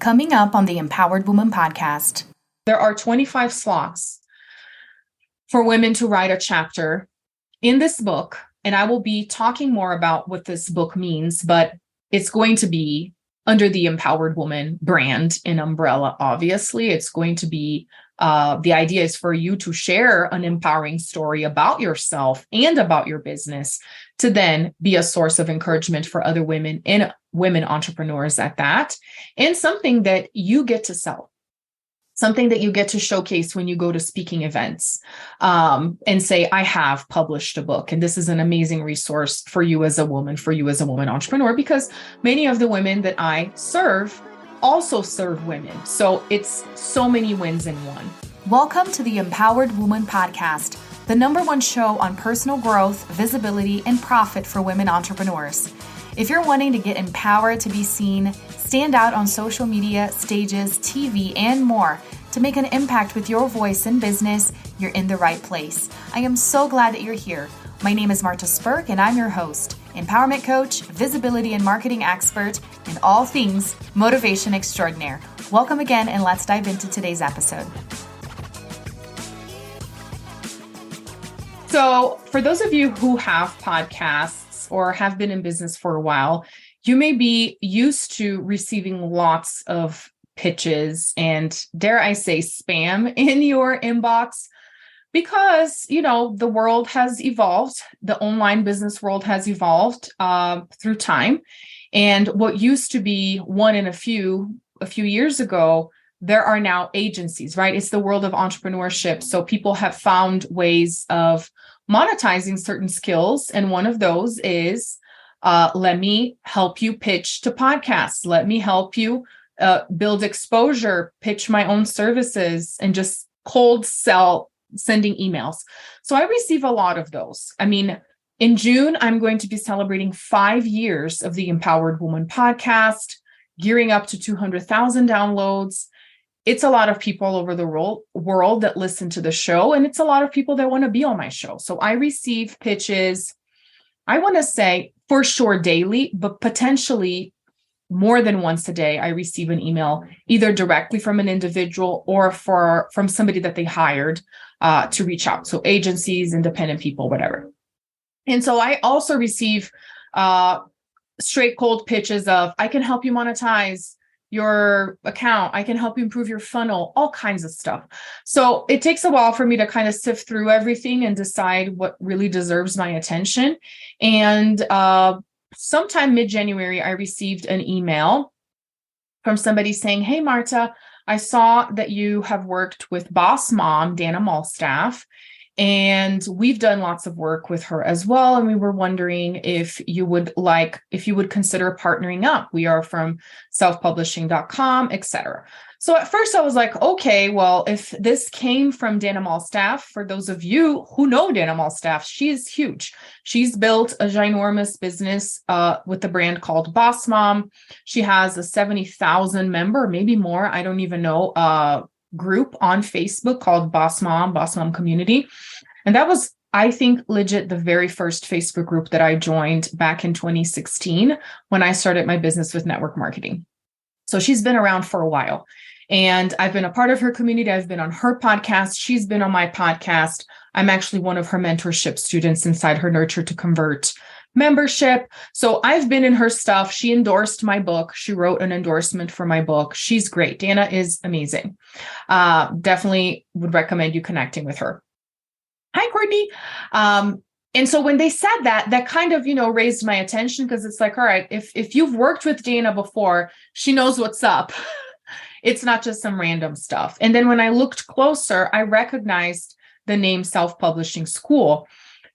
Coming up on the Empowered Woman podcast. There are 25 slots for women to write a chapter in this book. And I will be talking more about what this book means, but it's going to be under the Empowered Woman brand and umbrella. Obviously, it's going to be the idea is for you to share an empowering story about yourself and about your business to then be a source of encouragement for other women and women entrepreneurs at that, and something that you get to sell. Something that you get to showcase when you go to speaking events and say, I have published a book. And this is an amazing resource for you as a woman, entrepreneur, because many of the women that I serve also serve women. So it's so many wins in one. Welcome to the Empowered Woman podcast, the #1 show on personal growth, visibility, and profit for women entrepreneurs. If you're wanting to get empowered to be seen, stand out on social media, stages, TV, and more to make an impact with your voice in business, you're in the right place. I am so glad that you're here. My name is Marta Spurk, and I'm your host, empowerment coach, visibility and marketing expert, and all things motivation extraordinaire. Welcome again, and let's dive into today's episode. So for those of you who have podcasts, or have been in business for a while, you may be used to receiving lots of pitches and, dare I say, spam in your inbox because, the world has evolved. The online business world has evolved through time. And what used to be one in a few years ago, there are now agencies, right? It's the world of entrepreneurship. So people have found ways of monetizing certain skills. And one of those is, let me help you pitch to podcasts. Let me help you build exposure, pitch my own services, and just cold sell, sending emails. So I receive a lot of those. In June, I'm going to be celebrating 5 years of the Empowered Woman podcast, gearing up to 200,000 downloads. It's a lot of people all over the world that listen to the show, and it's a lot of people that want to be on my show. So I receive pitches, I want to say for sure daily, but potentially more than once a day. I receive an email either directly from an individual or from somebody that they hired to reach out. So agencies, independent people, whatever. And so I also receive straight cold pitches of, I can help you monetize your account. I can help you improve your funnel, all kinds of stuff. So it takes a while for me to kind of sift through everything and decide what really deserves my attention. And sometime mid-January, I received an email from somebody saying, hey, Marta, I saw that you have worked with Boss Mom, Dana Malstaff, and we've done lots of work with her as well. And we were wondering if you would consider partnering up. We are from selfpublishing.com, etc. So at first I was like, okay, well, if this came from Dana Malstaff, for those of you who know Dana Malstaff, she is huge. She's built a ginormous business with the brand called Boss Mom. She has a 70,000 member, maybe more, I don't even know, group on Facebook called Boss Mom Community. And that was, I think, legit the very first Facebook group that I joined back in 2016 when I started my business with network marketing. So she's been around for a while. And I've been a part of her community. I've been on her podcast. She's been on my podcast. I'm actually one of her mentorship students inside her Nurture to Convert membership. So I've been in her stuff. She endorsed my book. She wrote an endorsement for my book. She's great. Dana is amazing. Definitely would recommend you connecting with her. Hi, Courtney. And so when they said that kind of, raised my attention because it's like, all right, if you've worked with Dana before, she knows what's up. It's not just some random stuff. And then when I looked closer, I recognized the name Self-Publishing School.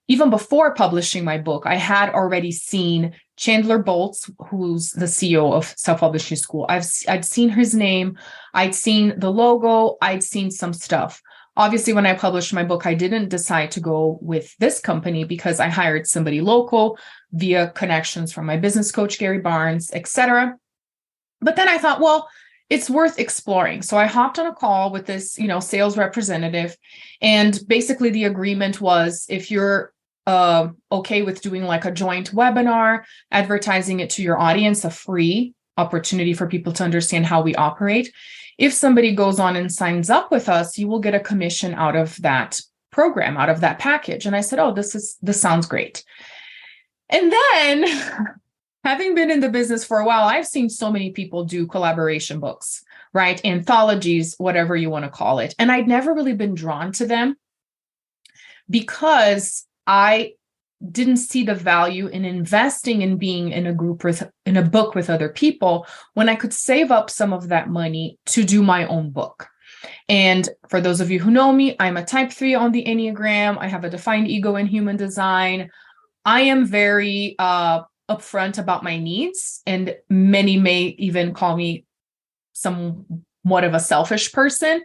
Even before publishing my book, I had already seen Chandler Bolts, who's the CEO of Self-Publishing School. I'd seen his name. I'd seen the logo. I'd seen some stuff. Obviously, when I published my book, I didn't decide to go with this company because I hired somebody local via connections from my business coach, Gary Barnes, etc. But then I thought, well, it's worth exploring. So I hopped on a call with this, sales representative. And basically the agreement was if you're okay with doing like a joint webinar, advertising it to your audience, a free opportunity for people to understand how we operate. If somebody goes on and signs up with us, you will get a commission out of that program, out of that package. And I said, oh, this sounds great. And then having been in the business for a while, I've seen so many people do collaboration books, right? Anthologies, whatever you want to call it. And I'd never really been drawn to them because I didn't see the value in investing in being in a group in a book with other people when I could save up some of that money to do my own book. And for those of you who know me, I'm a type 3 on the Enneagram. I have a defined ego in human design. I am very upfront about my needs, and many may even call me somewhat of a selfish person.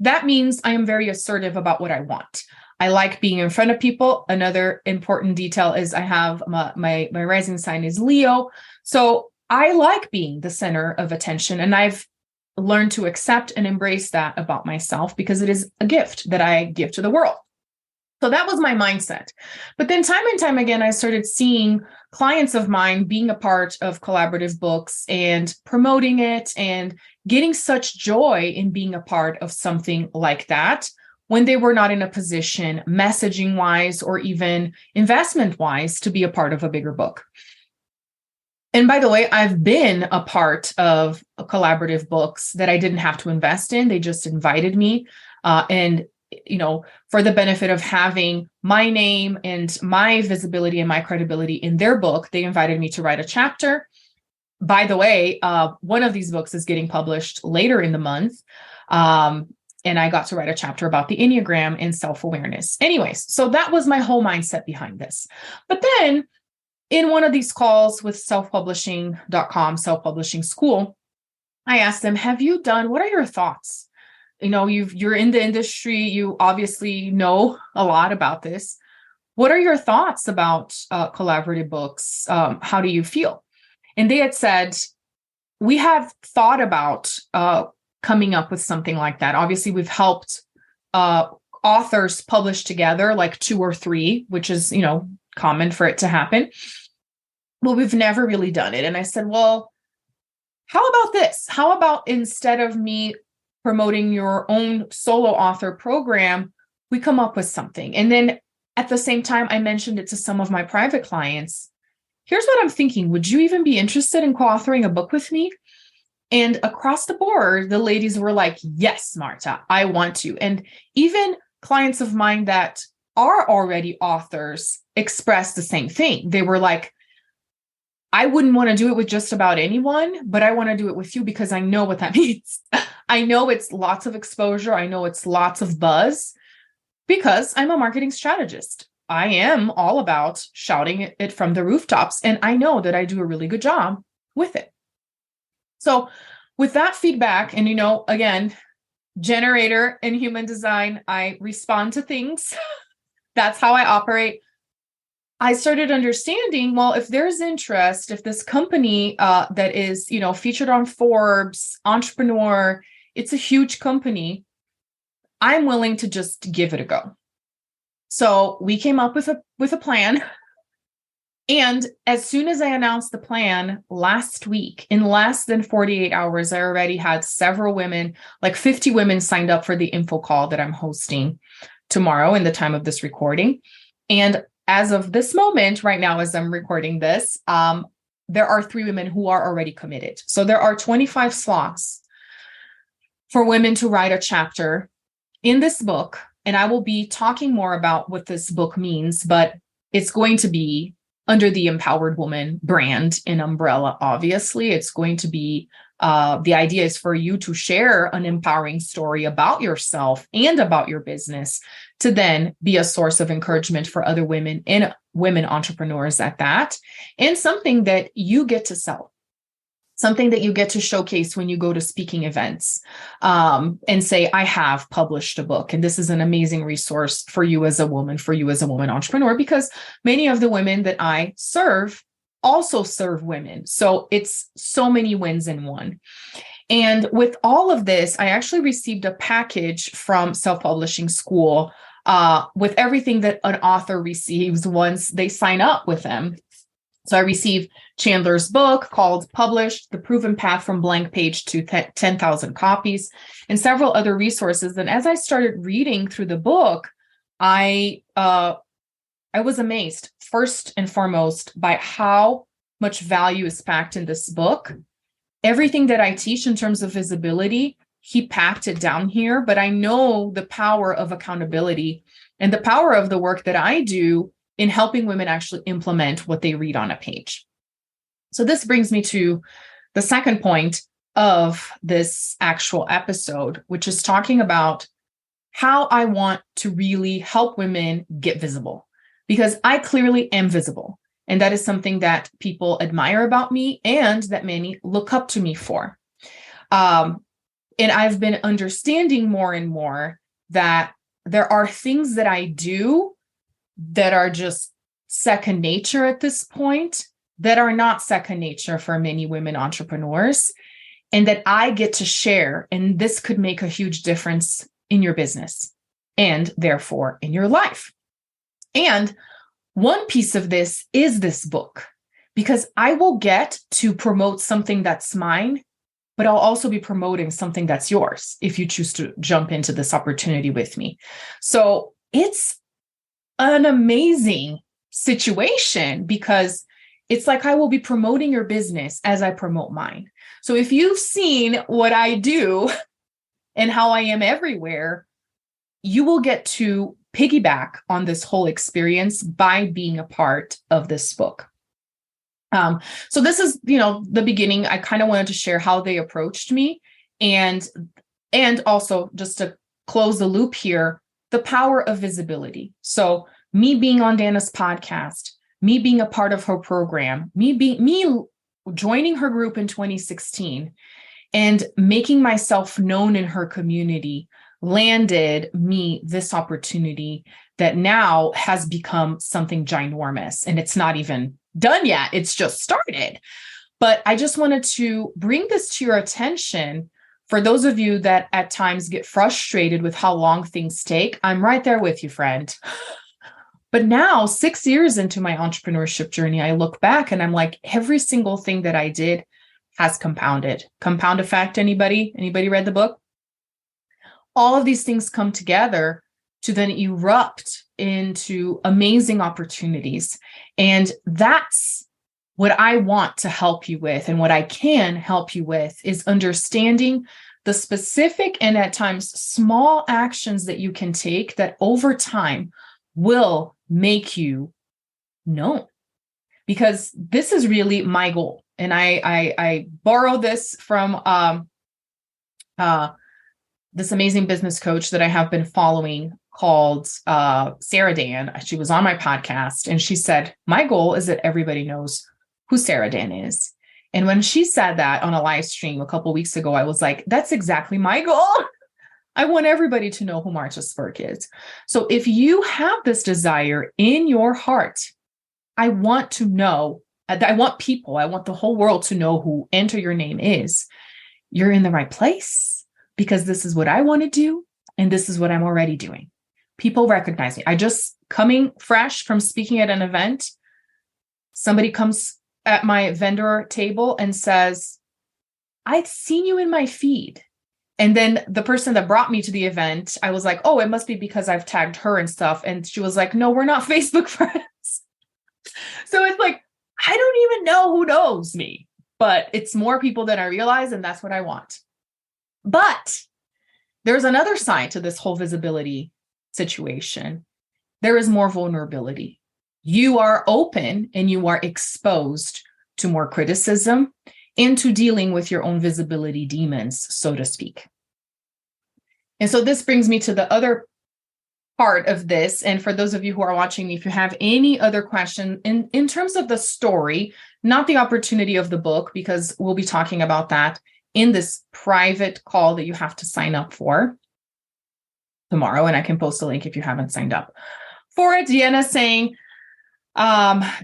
That means I am very assertive about what I want. I like being in front of people. Another important detail is I have my rising sign is Leo. So I like being the center of attention, and I've learned to accept and embrace that about myself because it is a gift that I give to the world. So that was my mindset. But then time and time again, I started seeing clients of mine being a part of collaborative books and promoting it and getting such joy in being a part of something like that when they were not in a position, messaging wise or even investment wise, to be a part of a bigger book. And by the way, I've been a part of collaborative books that I didn't have to invest in. They just invited me. And for the benefit of having my name and my visibility and my credibility in their book, they invited me to write a chapter. By the way, one of these books is getting published later in the month. And I got to write a chapter about the Enneagram and self-awareness. Anyways, so that was my whole mindset behind this. But then in one of these calls with selfpublishing.com, Self-Publishing School, I asked them, what are your thoughts? You're in the industry, you obviously know a lot about this. What are your thoughts about collaborative books? How do you feel? And they had said, we have thought about coming up with something like that. Obviously, we've helped authors publish together, like 2 or 3, which is, common for it to happen. But we've never really done it. And I said, well, how about this? How about instead of me promoting your own solo author program, we come up with something? And then at the same time, I mentioned it to some of my private clients. Here's what I'm thinking. Would you even be interested in co-authoring a book with me? And across the board, the ladies were like, yes, Marta, I want to. And even clients of mine that are already authors expressed the same thing. They were like, I wouldn't want to do it with just about anyone, but I want to do it with you because I know what that means. I know it's lots of exposure. I know it's lots of buzz because I'm a marketing strategist. I am all about shouting it from the rooftops. And I know that I do a really good job with it. So with that feedback, and, again, generator in human design, I respond to things. That's how I operate. I started understanding, well, if there's interest, if this company that is, featured on Forbes, Entrepreneur, it's a huge company, I'm willing to just give it a go. So we came up with a plan. And as soon as I announced the plan last week, in less than 48 hours, I already had several women, like 50 women signed up for the info call that I'm hosting tomorrow in the time of this recording. And as of this moment, right now, as I'm recording this, there are 3 women who are already committed. So there are 25 slots for women to write a chapter in this book. And I will be talking more about what this book means, but it's going to be under the Empowered Woman brand and umbrella. Obviously, it's going to be, the idea is for you to share an empowering story about yourself and about your business to then be a source of encouragement for other women and women entrepreneurs at that, and something that you get to sell. Something that you get to showcase when you go to speaking events and say, I have published a book, and this is an amazing resource for you as a woman entrepreneur, because many of the women that I serve also serve women. So it's so many wins in one. And with all of this, I actually received a package from Self-Publishing School with everything that an author receives once they sign up with them. So I received Chandler's book called Published: The Proven Path from Blank Page to 10,000 Copies, and several other resources. And as I started reading through the book, I was amazed, first and foremost, by how much value is packed in this book. Everything that I teach in terms of visibility, he packed it down here, but I know the power of accountability and the power of the work that I do in helping women actually implement what they read on a page. So this brings me to the second point of this actual episode, which is talking about how I want to really help women get visible, because I clearly am visible. And that is something that people admire about me and that many look up to me for. And I've been understanding more and more that there are things that I do that are just second nature at this point, that are not second nature for many women entrepreneurs, and that I get to share. And this could make a huge difference in your business and therefore in your life. And one piece of this is this book, because I will get to promote something that's mine, but I'll also be promoting something that's yours if you choose to jump into this opportunity with me. So it's an amazing situation, because it's like I will be promoting your business as I promote mine. So if you've seen what I do and how I am everywhere, you will get to piggyback on this whole experience by being a part of this book. So this is, the beginning. I kind of wanted to share how they approached me, and also just to close the loop here, the power of visibility. So me being on Dana's podcast, me being a part of her program, me joining her group in 2016 and making myself known in her community landed me this opportunity that now has become something ginormous. And it's not even done yet. It's just started. But I just wanted to bring this to your attention. For those of you that at times get frustrated with how long things take, I'm right there with you, friend. But now, 6 years into my entrepreneurship journey, I look back and I'm like, every single thing that I did has compounded. Compound effect, anybody? Anybody read the book? All of these things come together to then erupt into amazing opportunities. And that's what I want to help you with, and what I can help you with, is understanding the specific and at times small actions that you can take that over time will make you known. Because this is really my goal. And I borrow this from this amazing business coach that I have been following called Sarah Dan. She was on my podcast, and she said, my goal is that everybody knows who Sarah Dan is. And when she said that on a live stream a couple of weeks ago, I was like, that's exactly my goal. I want everybody to know who Marcia Spurk is. So if you have this desire in your heart, I want to know, I want the whole world to know who Enter Your Name is. You're in the right place, because this is what I want to do. And this is what I'm already doing. People recognize me. I just coming fresh from speaking at an event. Somebody comes at my vendor table and says, I'd seen you in my feed. And then the person that brought me to the event, I was like, oh, it must be because I've tagged her and stuff. And she was like, no, we're not Facebook friends. So it's like, I don't even know who knows me, but it's more people than I realize. And that's what I want. But there's another side to this whole visibility situation. There is more vulnerability. You are open and you are exposed to more criticism and to dealing with your own visibility demons, so to speak. And so this brings me to the other part of this. And for those of you who are watching me, if you have any other question in terms of the story, not the opportunity of the book, because we'll be talking about that in this private call that you have to sign up for tomorrow. And I can post a link if you haven't signed up for it. Deanna saying,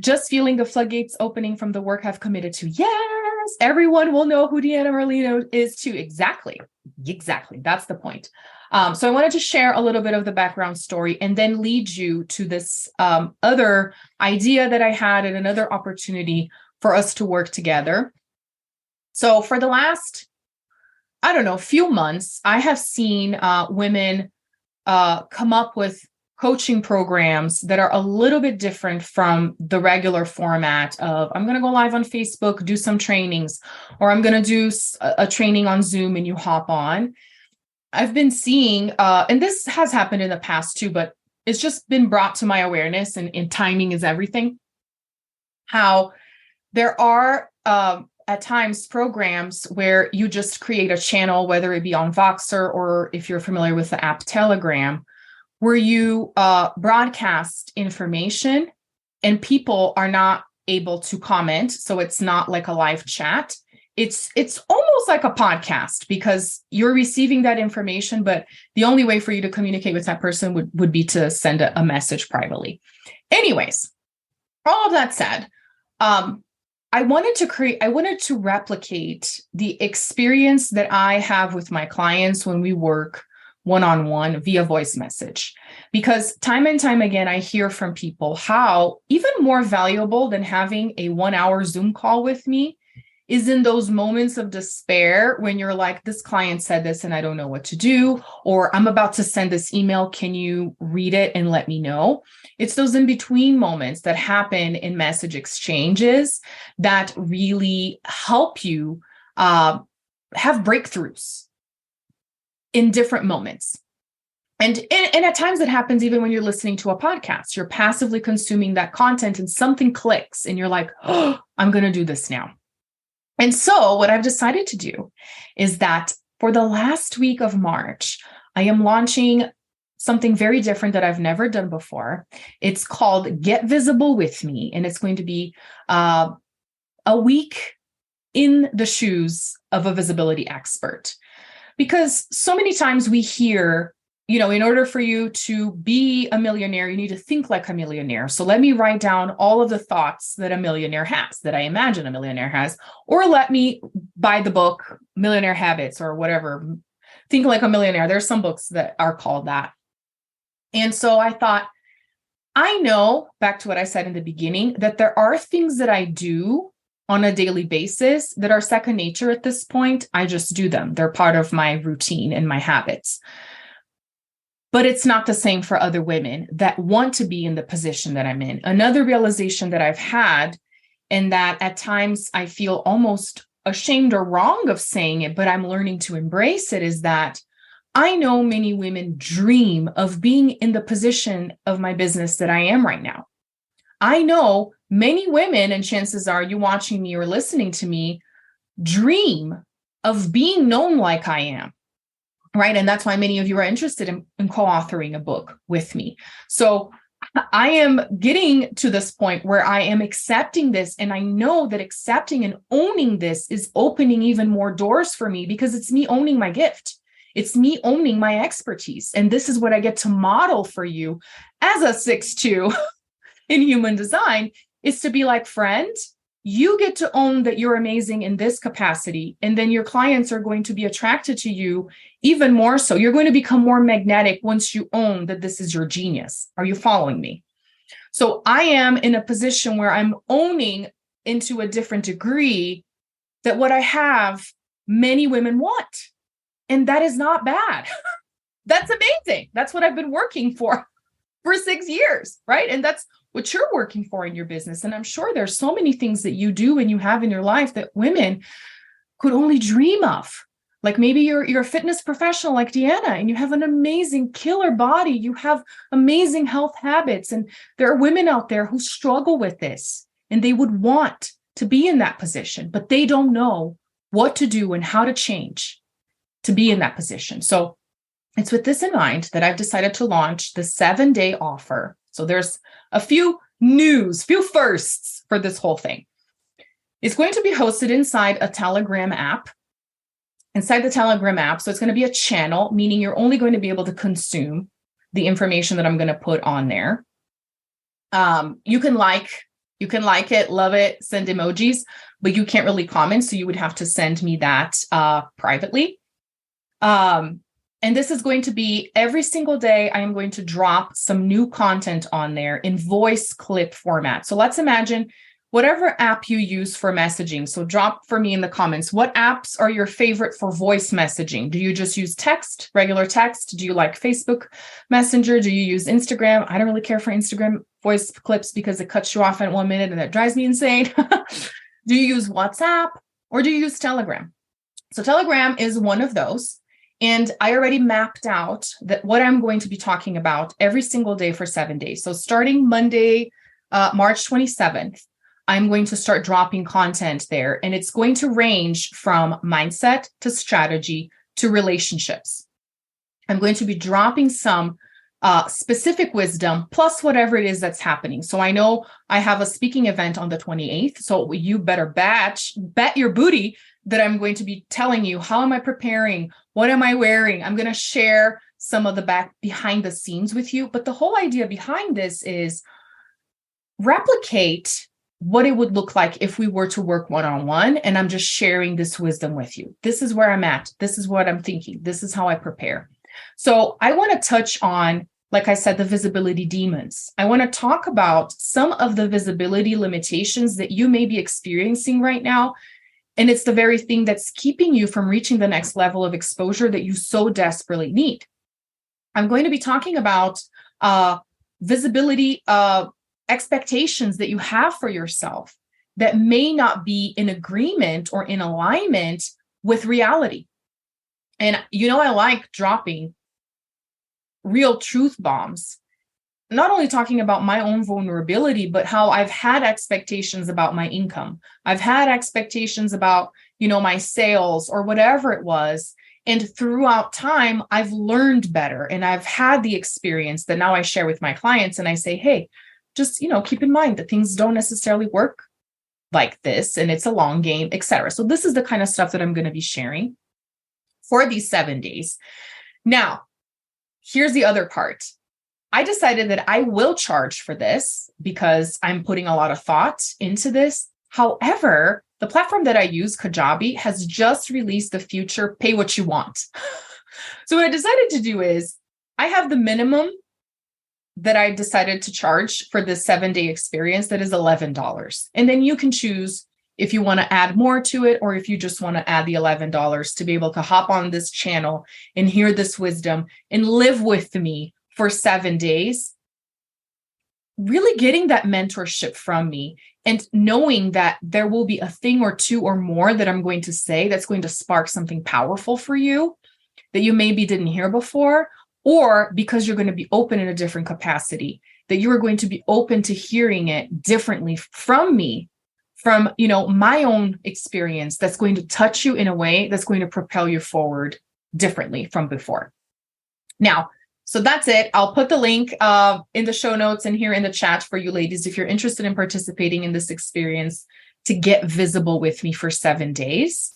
just feeling the floodgates opening from the work I've committed to. Yes, everyone will know who Deanna Merlino is too. Exactly. Exactly. That's the point. So I wanted to share a little bit of the background story and then lead you to this other idea that I had and another opportunity for us to work together. So for the last, I don't know, few months, I have seen women come up with coaching programs that are a little bit different from the regular format of I'm going to go live on Facebook, do some trainings, or I'm going to do a training on Zoom and you hop on. I've been seeing, and this has happened in the past too, but it's just been brought to my awareness, and timing is everything, how there are at times programs where you just create a channel, whether it be on Voxer or if you're familiar with the app Telegram, where you broadcast information and people are not able to comment. So it's not like a live chat. It's almost like a podcast because you're receiving that information, but the only way for you to communicate with that person would be to send a message privately. Anyways, all of that said, I wanted to replicate the experience that I have with my clients when we work one-on-one via voice message, because time and time again, I hear from people how even more valuable than having a 1-hour Zoom call with me is in those moments of despair when you're like, this client said this and I don't know what to do, or I'm about to send this email. Can you read it and let me know? It's those in-between moments that happen in message exchanges that really help you have breakthroughs in different moments. And at times it happens even when you're listening to a podcast. You're passively consuming that content and something clicks and you're like, oh, I'm going to do this now. And so what I've decided to do is that for the last week of March, I am launching something very different that I've never done before. It's called Get Visible with Me, and it's going to be a week in the shoes of a visibility expert. Because so many times we hear, in order for you to be a millionaire, you need to think like a millionaire. So let me write down all of the thoughts that a millionaire has, that I imagine a millionaire has, or let me buy the book, Millionaire Habits or whatever. Think Like a Millionaire. There's some books that are called that. And so I thought, I know, back to what I said in the beginning, that there are things that I do on a daily basis that are second nature at this point. I just do them. They're part of my routine and my habits. But it's not the same for other women that want to be in the position that I'm in. Another realization that I've had, and that at times I feel almost ashamed or wrong of saying it, but I'm learning to embrace it, is that I know many women dream of being in the position of my business that I am right now. I know many women, and chances are you watching me or listening to me, dream of being known like I am. Right. And that's why many of you are interested in co-authoring a book with me. So I am getting to this point where I am accepting this. And I know that accepting and owning this is opening even more doors for me, because it's me owning my gift. It's me owning my expertise. And this is what I get to model for you as a 6'2" in human design, is to be like, friend, you get to own that you're amazing in this capacity. And then your clients are going to be attracted to you even more so. You're going to become more magnetic once you own that this is your genius. Are you following me? So I am in a position where I'm owning into a different degree that what I have, many women want. And that is not bad. That's amazing. That's what I've been working for 6 years, right? And that's what you're working for in your business. And I'm sure there's so many things that you do and you have in your life that women could only dream of. Like maybe you're a fitness professional like Deanna, and you have an amazing killer body. You have amazing health habits. And there are women out there who struggle with this, and they would want to be in that position, but they don't know what to do and how to change to be in that position. So it's with this in mind that I've decided to launch the 7-day offer. So there's a few firsts for this whole thing. It's going to be hosted inside a Telegram app. Inside the Telegram app, so it's going to be a channel, meaning you're only going to be able to consume the information that I'm going to put on there. You can like it, love it, send emojis, but you can't really comment. So you would have to send me that privately. And this is going to be every single day. I am going to drop some new content on there in voice clip format. So let's imagine whatever app you use for messaging. So drop for me in the comments, what apps are your favorite for voice messaging? Do you just use text, regular text? Do you like Facebook Messenger? Do you use Instagram? I don't really care for Instagram voice clips because it cuts you off at 1 minute and that drives me insane. Do you use WhatsApp or do you use Telegram? So Telegram is one of those. And I already mapped out that what I'm going to be talking about every single day for 7 days. So starting Monday, March 27th, I'm going to start dropping content there, and it's going to range from mindset to strategy to relationships. I'm going to be dropping some specific wisdom plus whatever it is that's happening. So I know I have a speaking event on the 28th, so you better bet your booty that I'm going to be telling you, how am I preparing? What am I wearing? I'm going to share some of the behind the scenes with you. But the whole idea behind this is replicate what it would look like if we were to work one-on-one, and I'm just sharing this wisdom with you. This is where I'm at. This is what I'm thinking. This is how I prepare. So I want to touch on, like I said, the visibility demons. I want to talk about some of the visibility limitations that you may be experiencing right now. And it's the very thing that's keeping you from reaching the next level of exposure that you so desperately need. I'm going to be talking about visibility expectations that you have for yourself that may not be in agreement or in alignment with reality. And I like dropping real truth bombs, not only talking about my own vulnerability, but how I've had expectations about my income. I've had expectations about, my sales or whatever it was. And throughout time, I've learned better, and I've had the experience that now I share with my clients, and I say, hey, just, keep in mind that things don't necessarily work like this, and it's a long game, etc. So this is the kind of stuff that I'm going to be sharing for these 7 days. Now, here's the other part. I decided that I will charge for this because I'm putting a lot of thought into this. However, the platform that I use, Kajabi, has just released the future pay what you want. So what I decided to do is I have the minimum that I decided to charge for this 7-day experience that is $11. And then you can choose if you want to add more to it, or if you just want to add the $11 to be able to hop on this channel and hear this wisdom and live with me for 7 days, really getting that mentorship from me and knowing that there will be a thing or two or more that I'm going to say that's going to spark something powerful for you that you maybe didn't hear before, or because you're going to be open in a different capacity, that you are going to be open to hearing it differently from me, from, my own experience that's going to touch you in a way that's going to propel you forward differently from before. Now, so that's it. I'll put the link in the show notes and here in the chat for you ladies if you're interested in participating in this experience to get visible with me for 7 days.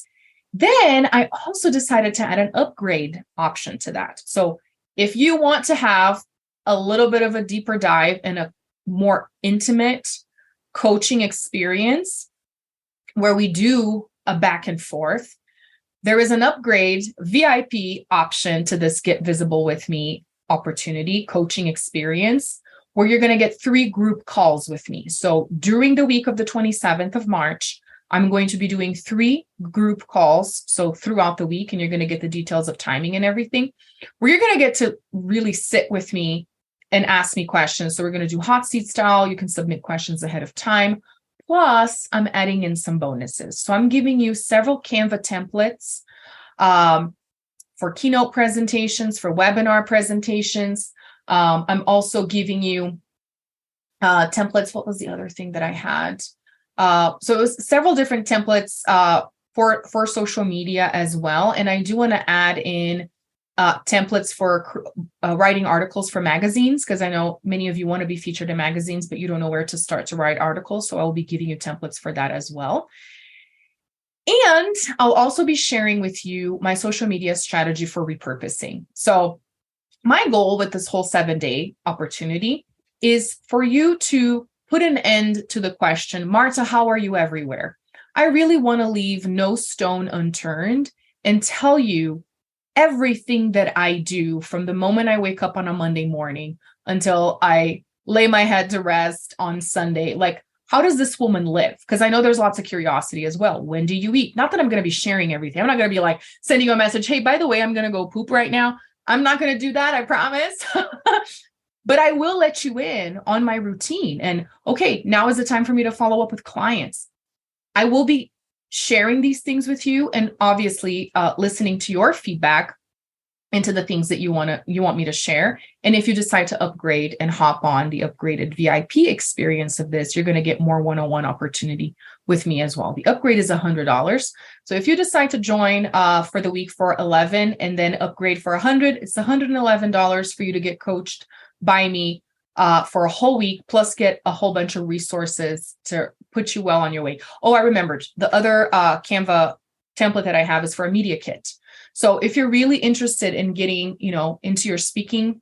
Then I also decided to add an upgrade option to that. So if you want to have a little bit of a deeper dive and a more intimate coaching experience where we do a back and forth, there is an upgrade VIP option to this Get Visible with Me opportunity coaching experience where you're going to get 3 group calls with me. So during the week of the 27th of March, I'm going to be doing 3 group calls. So throughout the week, and you're going to get the details of timing and everything, where you're going to get to really sit with me and ask me questions. So we're going to do hot seat style. You can submit questions ahead of time. Plus, I'm adding in some bonuses. So I'm giving you several Canva templates for keynote presentations, for webinar presentations. I'm also giving you templates. What was the other thing that I had? So it was several different templates for social media as well. And I do want to add in templates for writing articles for magazines, because I know many of you want to be featured in magazines, but you don't know where to start to write articles. So I will be giving you templates for that as well. And I'll also be sharing with you my social media strategy for repurposing. So my goal with this whole 7-day opportunity is for you to put an end to the question, Marta, how are you everywhere? I really want to leave no stone unturned and tell you everything that I do from the moment I wake up on a Monday morning until I lay my head to rest on Sunday. Like, how does this woman live? Because I know there's lots of curiosity as well. When do you eat? Not that I'm going to be sharing everything. I'm not going to be like sending you a message. Hey, by the way, I'm going to go poop right now. I'm not going to do that. I promise. But I will let you in on my routine. And okay, now is the time for me to follow up with clients. I will be sharing these things with you, and obviously listening to your feedback into the things that you want me to share. And if you decide to upgrade and hop on the upgraded VIP experience of this, you're going to get more one-on-one opportunity with me as well. The upgrade is $100. So if you decide to join for the week for 11 and then upgrade for 100, it's $111 for you to get coached by me for a whole week, plus get a whole bunch of resources to put you well on your way. Oh, I remembered the other Canva template that I have is for a media kit. So if you're really interested in getting, into your speaking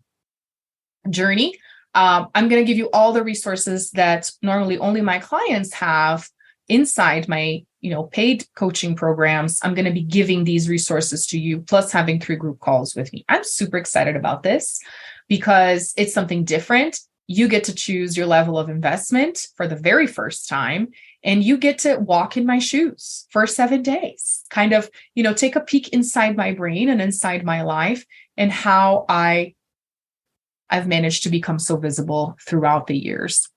journey, I'm going to give you all the resources that normally only my clients have inside my, paid coaching programs. I'm going to be giving these resources to you, plus having 3 group calls with me. I'm super excited about this because it's something different. You get to choose your level of investment for the very first time, and you get to walk in my shoes for 7 days, kind of, take a peek inside my brain and inside my life and how I've managed to become so visible throughout the years.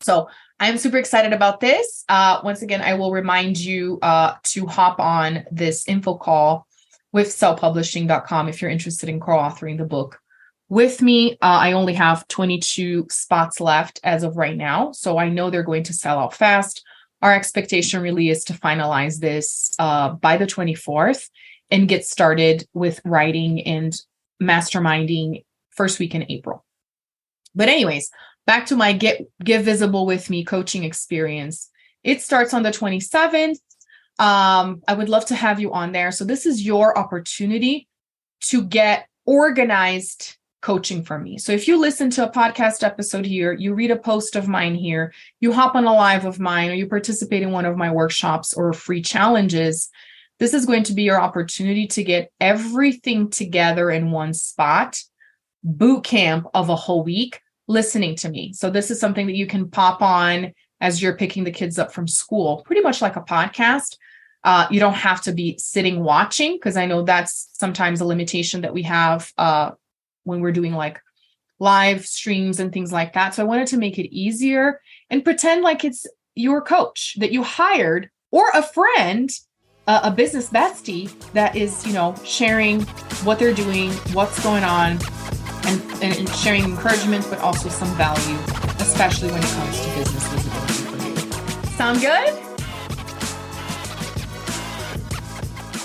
So I'm super excited about this. Once again, I will remind you to hop on this info call with sellpublishing.com if you're interested in co-authoring the book with me. I only have 22 spots left as of right now, so I know they're going to sell out fast. Our expectation really is to finalize this by the 24th and get started with writing and masterminding first week in April. But anyways, back to my Get Visible with Me coaching experience. It starts on the 27th. I would love to have you on there. So this is your opportunity to get organized coaching from me. So if you listen to a podcast episode here, you read a post of mine here, you hop on a live of mine, or you participate in one of my workshops or free challenges, this is going to be your opportunity to get everything together in one spot, boot camp of a whole week, listening to me. So this is something that you can pop on as you're picking the kids up from school, pretty much like a podcast. You don't have to be sitting watching, because I know that's sometimes a limitation that we have when we're doing like live streams and things like that. So I wanted to make it easier and pretend like it's your coach that you hired, or a friend, a business bestie that is, sharing what they're doing, what's going on, and sharing encouragement, but also some value, especially when it comes to business visibility for you. Sound good?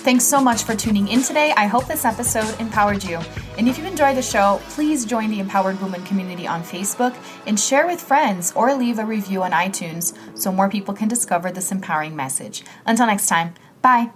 Thanks so much for tuning in today. I hope this episode empowered you. And if you enjoyed the show, please join the Empowered Woman community on Facebook and share with friends, or leave a review on iTunes so more people can discover this empowering message. Until next time, bye.